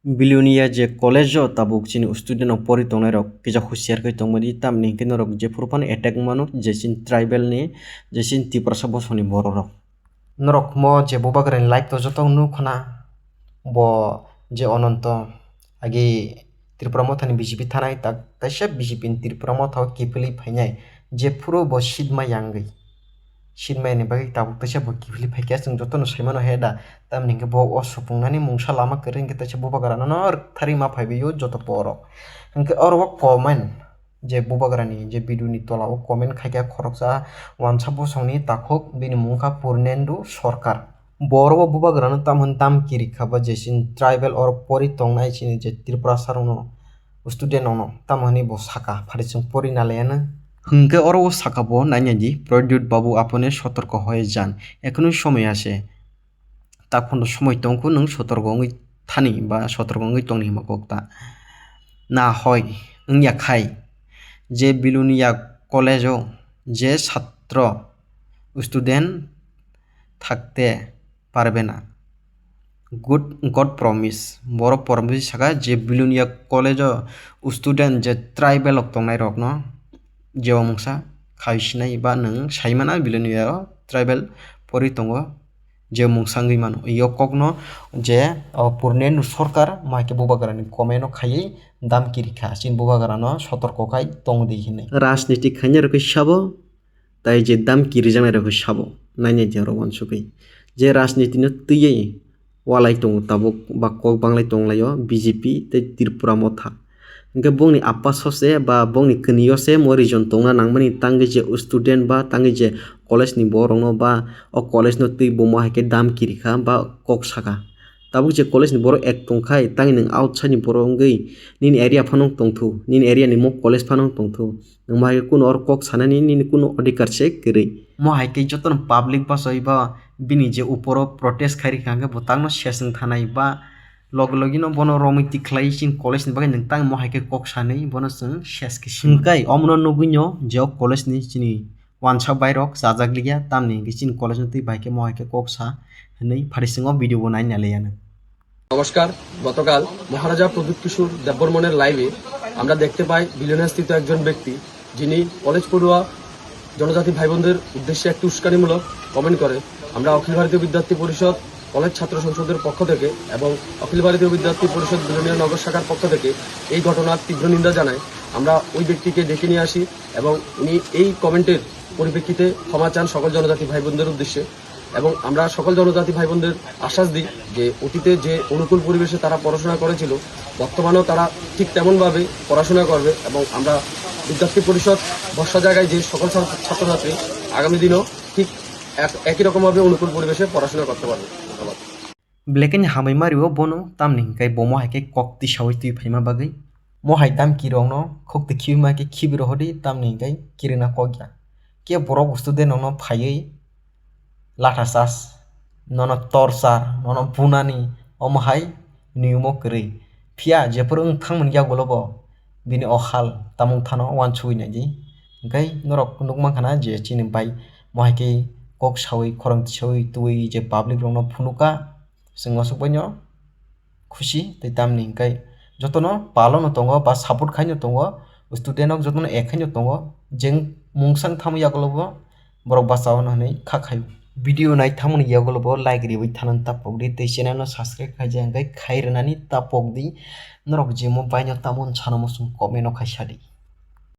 Bilunia je college tabuk chini student of pori tongnai rok kija husiar kai tongmani tamni kino rok je purpan attack mano je sin tribal ni je sin tiprasa bosoni boro rok norok mo je bobagren like to jotong nu khana bo je ononto agi tripura mothani BJP thanai tak kaisa BJP ni tripura motha kipili phainai je puro bo sidma yangai sidmai ni bagi tabuk taisa bo kipili phaikya chung jotono saimano heda tamni ke bo osupungnani mungsa lama kering ke taisa bobagrano nor thari ma phaibiyo joto borok hingke oro comment je bobagrani je video ni tola o comment khaikya khoroksa wansa bosongni takhok bini mungkha purnendu sarkar boro bobagrano tamhon tamkiri khaba jesin tribal or pori tongnai chini je tripura sarono student ono tamhoni bo saka pharisung pori nalayana hingke oro saka bo nainadi Pradyut Babu apone sotorko hয়ে যান এখনো সময় আছে তাকফোনো সময় তংকো নং সতর্ক ongoi thani ba সতর্ক ongoi tongni hima kokta na হয় wngya khai je Bilunia college o je ছাত্র student থাকতে পারবে না God promise boro promise saka je Bilunia college o student je tribal ok tongnai rok no je mungsa khaisinai ba nang saimana Bilunia tribal pori tongo je mungsangui mano iyo kokno je purnen sarkar maike bobagrani comment o khaiyi damkiri kha chin bobagrano sotorko khai tongdi hinai rajniti khaina rok sabo tai je damkiri jana rok sabo nainai je ro wansukui je rajniti no tiyei walai tongo tabuk ba kok banglai tonglaio BJP tei Tripura motha hingke bongni appa sose ba bongni kniyo se mo region tongna nangmani tangi je student ba tangi je college ni borok no ba o college no tui bomo haike damkiri kha ba kok saka tabuk je college ni borok ek tongkhai tangi ning outside ni borok ongoi nini area phanong tongthu nini area ni mo college phanong tongthu nangma haike kuno or kok sanani nini kuno adhikar se kwrui mo haike joton public basai ba bini je uporo protest khairi khangke botangno sesung thanai ba logino bono romiti khlai chin college ni bagai nang tang mo haike kok sanai bono chung ses ke singkai omno nugunyo je college ni chini wansa bairok sajaglia tamni chin college ni tui baike mo haike kok sa hinai pharising o video banai nalayana নমস্কার গতকাল মহারাজা প্রদীপ কিশোর দেববর্মনের লাইভে আমরা দেখতে পাই বিলিয়নিয়া স্থিত একজন ব্যক্তি যিনি college পড়ুয়া জনজাতি ভাই বোনদের উদ্দেশ্যে একটি উস্কানিমূলক কমেন্ট করে আমরা অখিল ভারতীয় বিদ্যার্থী পরিষদ কলেজ ছাত্র সংসদের পক্ষ থেকে এবং অখিল ভারতীয় বিদ্যার্থী পরিষদ বিলিয়নিয়া নগর শাখার পক্ষ থেকে এই ঘটনার তীব্র নিন্দা জানাই আমরা ওই ব্যক্তিকে ডেকে নিয়ে আসি এবং উনি এই কমেন্টের পরিপ্রেক্ষিতে ক্ষমা চান সকল জনজাতি ভাই বোনদের উদ্দেশ্যে এবং আমরা সকল জনজাতি ভাই বোনদের আশ্বাস দিই যে অতীতে যে অনুকূল পরিবেশে তারা পড়াশোনা করেছিল বর্তমানেও তারা ঠিক তেমনভাবে পড়াশোনা করবে এবং আমরা বিদ্যার্থী পরিষদ বর্ষা জায়গায় যে সকল ছাত্রছাত্রী আগামী দিনও ঠিক একই রকমভাবে অনুকূল পরিবেশে পড়াশোনা করতে পারবে ধন্যবাদ Blacken hamai mario bono tamni kai bomo haike kokti shawi tui phaima bagai mo hai tam kirong no khokti khiuma ke khibiro hodi tamni kai kirina kokya ke borok student no phaiyi lata sas nono torsa nono punani omhai niumo krei phia jepur thangmon ya golobo bini okhal tamung thano wanchui naji gai norok nukma khana je chini bai mohaike kok sawi khorang sawi tui je public rong no phunuka singosuk banyo khushi tei tamni gai jotono palono tongo ba support khaino tongo student ok jotono ekhaino tongo jeng mungsang thamu ya golobo borok basao nanai khakhayu video nai thamon yagolobo like riwi thanan tapokdi tei channel no subscribe khaija gai khairnani tapokdi norok jemo baino tamon chanomo sum comment no khaisadi।